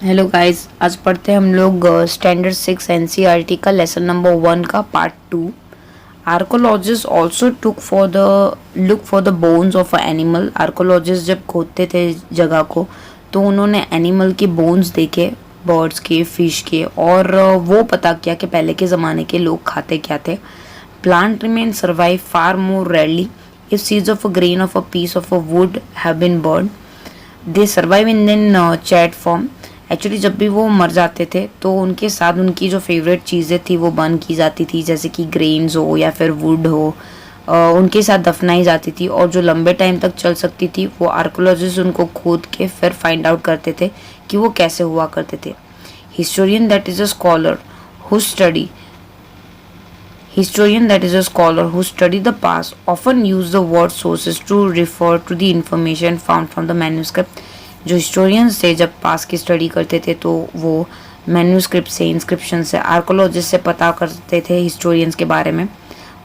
Hello guys, आज पढ़ते हैं हम लोग स्टैंडर्ड 6 एनसीईआरटी का लेसन नंबर 1 का part 2। Archaeologist also look for the bones of a animal. Archaeologist जब खोदते थे जगह को तो उन्होंने एनिमल के बोन्स देखे, बर्ड्स के, फिश के, और वो पता किया कि पहले के ज़माने के लोग खाते क्या थे। Plant remain survive far more rarely if seeds of a grain of a piece of a wood have been burn. They survive in then chat form. Actually जब भी वो मर जाते थे तो उनके साथ उनकी जो फेवरेट चीज़ें थी वो बर्न की जाती थी, जैसे कि ग्रेन्स हो या फिर वुड हो, उनके साथ दफनाई जाती थी। और जो लंबे टाइम तक चल सकती थी वो आर्कोलॉजिस्ट उनको खोद के फिर फाइंड आउट करते थे कि वो कैसे हुआ करते थे। Historian that is a scholar who study Historian that is a scholar who study the past often use the word sources to refer to the information found from the manuscript। जो historians थे जब past की study करते थे तो वो manuscript से, inscription से, आर्कोलॉजिस्ट से पता करते थे हिस्टोरियंस के बारे में।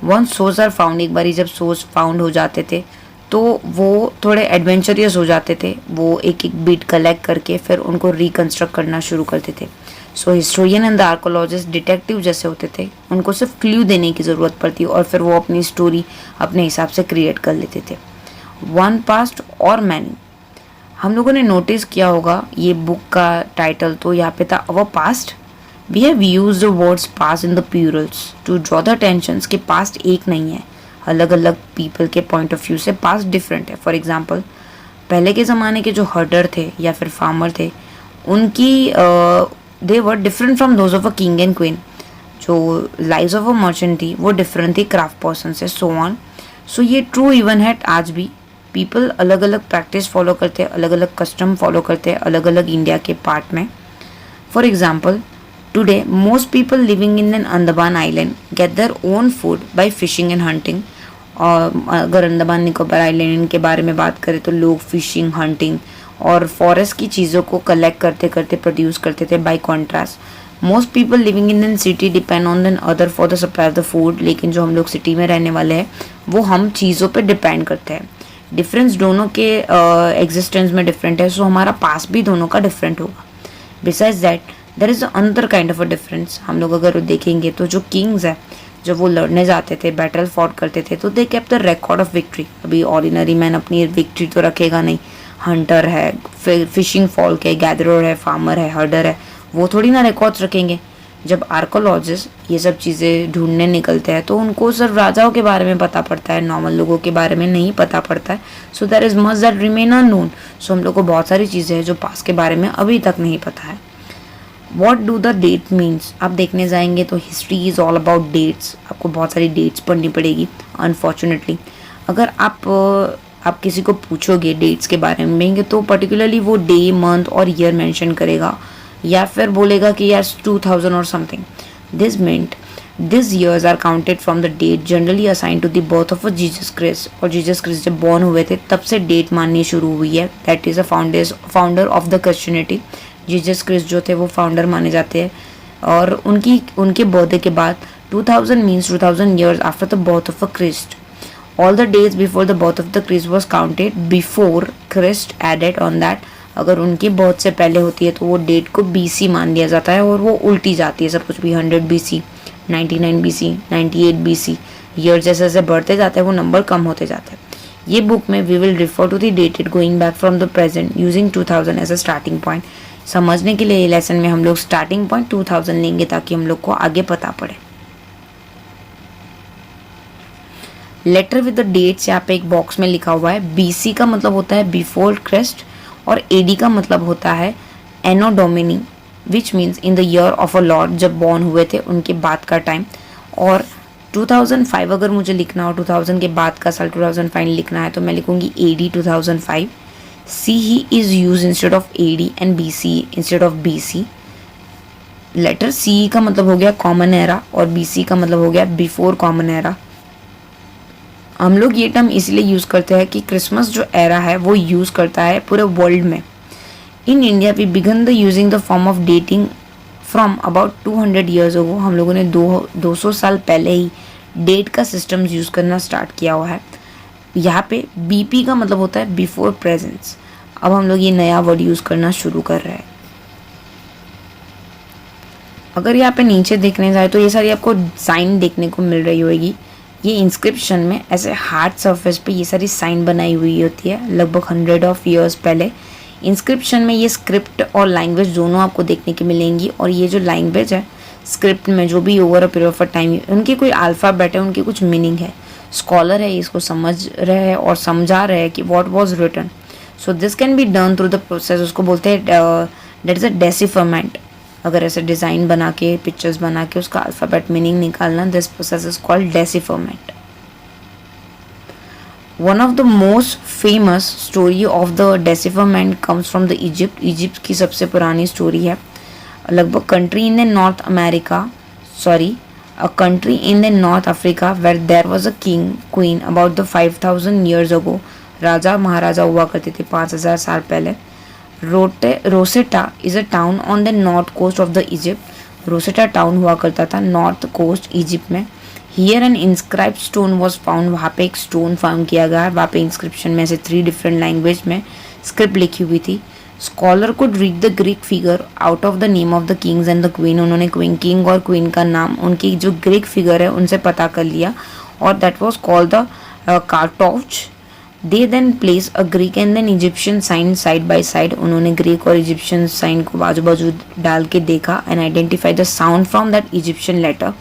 वन सोर्स आर फाउंड, एक बारी जब सोर्स फाउंड हो जाते थे तो वो थोड़े एडवेंचरियस हो जाते थे। वो एक एक बिट कलेक्ट करके फिर उनको रिकंस्ट्रक्ट करना शुरू करते थे। So historian and the archaeologist detective जैसे होते थे, उनको सिर्फ क्ल्यू देने की ज़रूरत पड़ती और फिर वो अपनी स्टोरी अपने हिसाब से क्रिएट कर लेते थे। वन पास्ट और मैनी, हम लोगों ने नोटिस किया होगा ये बुक का टाइटल तो यहाँ पे था our past. We have used the words past in the plurals to draw the tensions कि पास्ट एक नहीं है, अलग अलग पीपल के पॉइंट ऑफ व्यू से पास्ट डिफरेंट है। फॉर एग्जांपल, पहले के ज़माने के जो हर्डर थे या फिर फार्मर थे, उनकी they were different from those of a king and queen. जो लाइव्स ऑफ अ मर्चेंट थी वो डिफरेंट थी क्राफ्ट पर्सन से, सो ऑन। सो ये ट्रू इवन है आज भी। पीपल अलग अलग प्रैक्टिस फॉलो करते हैं, अलग अलग कस्टम फॉलो करते हैं अलग अलग इंडिया के पार्ट में। For example, today most people living in an Andaman island get their own food by fishing and hunting. और अगर अंडमान निकोबार आइलैंड के बारे में बात करें तो लोग फिशिंग, हंटिंग और फॉरेस्ट की चीज़ों को कलेक्ट करते करते प्रोड्यूस करते थे। By contrast, most people living in an city depend on then other for the supply of the food. लेकिन जो हम लोग सिटी में रहने वाले हैं वो हम चीज़ों पे डिपेंड करते हैं। डिफरेंस दोनों के एग्जिस्टेंस में डिफरेंट है, सो हमारा पास भी दोनों का डिफरेंट होगा। Besides that there is another kind of a difference. हम लोग अगर देखेंगे तो जो किंग्स है, जब वो लड़ने जाते थे, बैटल फॉट करते थे, तो they kept the record of victory. अभी ऑर्डिनरी मैन अपनी विक्ट्री तो रखेगा नहीं। हंटर है, फिशिंग फॉल्क है, गैदरर है, फार्मर है, हर्डर है, वो थोड़ी ना रिकॉर्ड्स रखेंगे। जब आर्कोलॉजिस्ट ये सब चीज़ें ढूंढने निकलते हैं तो उनको सिर्फ राजाओं के बारे में पता पड़ता है, नॉर्मल लोगों के बारे में नहीं पता पड़ता है। So there is much that remain unknown. So हम लोग को बहुत सारी चीज़ें हैं जो पास के बारे में अभी तक नहीं पता है। What do the date means, आप देखने जाएंगे तो history is all about dates. आपको बहुत सारी डेट्स पढ़नी पड़ेगी अनफॉर्चुनेटली। अगर आप किसी को पूछोगे डेट्स के बारे में तो पर्टिकुलरली वो डे, मंथ और ईयर मेंशन करेगा या फिर बोलेगा कि यार 2000 और something. This meant this years are counted from the date generally assign to the birth of a Jesus Christ. और जीसस क्रिस्ट जब बॉर्न हुए थे तब से डेट माननी शुरू हुई है। That is a founder of the Christianity. Jesus Christ जो थे वो फाउंडर माने जाते हैं। और उनके बर्थडे के बाद 2000 means 2000 years after the birth of a Christ. All the days before the birth of the Christ was counted before Christ added on that। अगर उनकी बर्थ से पहले होती है तो वो डेट को BC मान लिया जाता है और वो उल्टी जाती है सब कुछ भी। 100 BC, 99 BC, 98 BC, ईयर जैसे जैसे बढ़ते जाते हैं वो नंबर कम होते जाते हैं। ये बुक में we will refer to the dated going back from the present using 2000 as a starting point. समझने के लिए ये लेसन में हम लोग स्टार्टिंग पॉइंट 2000 लेंगे ताकि हम लोग को आगे पता पड़े। लेटर विद द डेट्स यहाँ पे एक बॉक्स में लिखा हुआ है। BC का मतलब होता है बिफोर क्रिस्ट और AD का मतलब होता है anno domini, which means in the year of a lord, जब बॉर्न हुए थे उनके बाद का टाइम। और 2005 अगर मुझे लिखना हो, 2000 के बाद का साल 2005 लिखना है तो मैं लिखूंगी AD 2005। CE is use instead of AD and BC instead of BC। Letter CE का मतलब हो गया कॉमन एरा और BC का मतलब हो गया बिफोर कॉमन एरा। हम लोग ये टर्म इसलिए यूज़ करते हैं कि क्रिसमस जो एरा है वो यूज़ करता है पूरे वर्ल्ड में। In India we began the using the form of dating from about 200 years ago. हम लोगों ने 200 साल पहले ही डेट का सिस्टम यूज़ करना स्टार्ट किया हुआ है। यहाँ पे BP का मतलब होता है बिफोर प्रेजेंस। अब हम लोग ये नया वर्ड यूज़ करना शुरू कर रहे हैं। अगर यहाँ पे नीचे देखने जाए तो ये सारी आपको साइन देखने को मिल रही होगी। ये इंस्क्रिप्शन में ऐसे हार्ड सरफेस पे ये सारी साइन बनाई हुई होती है लगभग 100 ऑफ ईयर्स पहले। इंस्क्रिप्शन में ये स्क्रिप्ट और लैंग्वेज दोनों आपको देखने की मिलेंगी, और ये जो लैंग्वेज है स्क्रिप्ट में जो भी over a period of time उनकी कोई अल्फ़ाबेट है, उनकी कुछ मीनिंग है। स्कॉलर है इसको समझ रहे हैं और समझा रहे हैं कि what was written. So this can be done through the process, उसको बोलते हैं दैट इज़ अ डेसिफरमेंट। अगर ऐसे डिज़ाइन बना के पिक्चर्स बना के उसका अल्फ़ाबेट मीनिंग निकालना, this process is called decipherment. One of the most famous story of the decipherment comes from the Egypt. Egypt की सबसे पुरानी स्टोरी है। लगभग country in the north America, sorry a country in the North Africa where there was a king queen about the 5000 years ago। राजा महाराजा हुआ करते थे 5000 साल पहले। Rosetta is a town on the north coast of the Egypt. Rosetta town हुआ करता था नॉर्थ कोस्ट इजिप्ट में। Here an inscribed stone was found. वहाँ पे एक स्टोन फाउंड किया गया। वहाँ पे इंस्क्रिप्शन में से 3 डिफरेंट लैंग्वेज में स्क्रिप्ट लिखी हुई थी। Scholar could read the Greek figure out of the name of the Kings and the queen. उन्होंने किंग और क्वीन का नाम उनकी जो ग्रीक फिगर है उनसे पता कर लिया, और that was called the cartouche. They then place a Greek and then Egyptian sign side by side. उन्होंने ग्रीक और इजिप्शियन साइन को बाजू बाजू डाल के देखा and identify the sound from that Egyptian letter.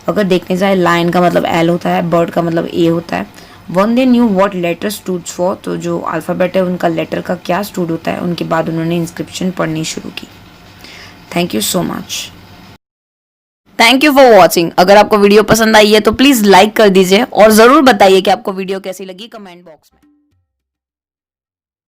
अगर देखने जाए लायन का मतलब एल होता है, बर्ड का मतलब ए होता है। One they knew what letter stood for, तो जो अल्फ़ाबेट है उनका लेटर का क्या स्टूड होता है, उनके बाद उन्होंने इंस्क्रिप्शन पढ़नी शुरू की। Thank you so much. Thank you for watching. अगर आपको वीडियो पसंद आई है तो प्लीज़ लाइक कर दीजिए और ज़रूर बताइए कि आपको वीडियो कैसी लगी कमेंट बॉक्स में।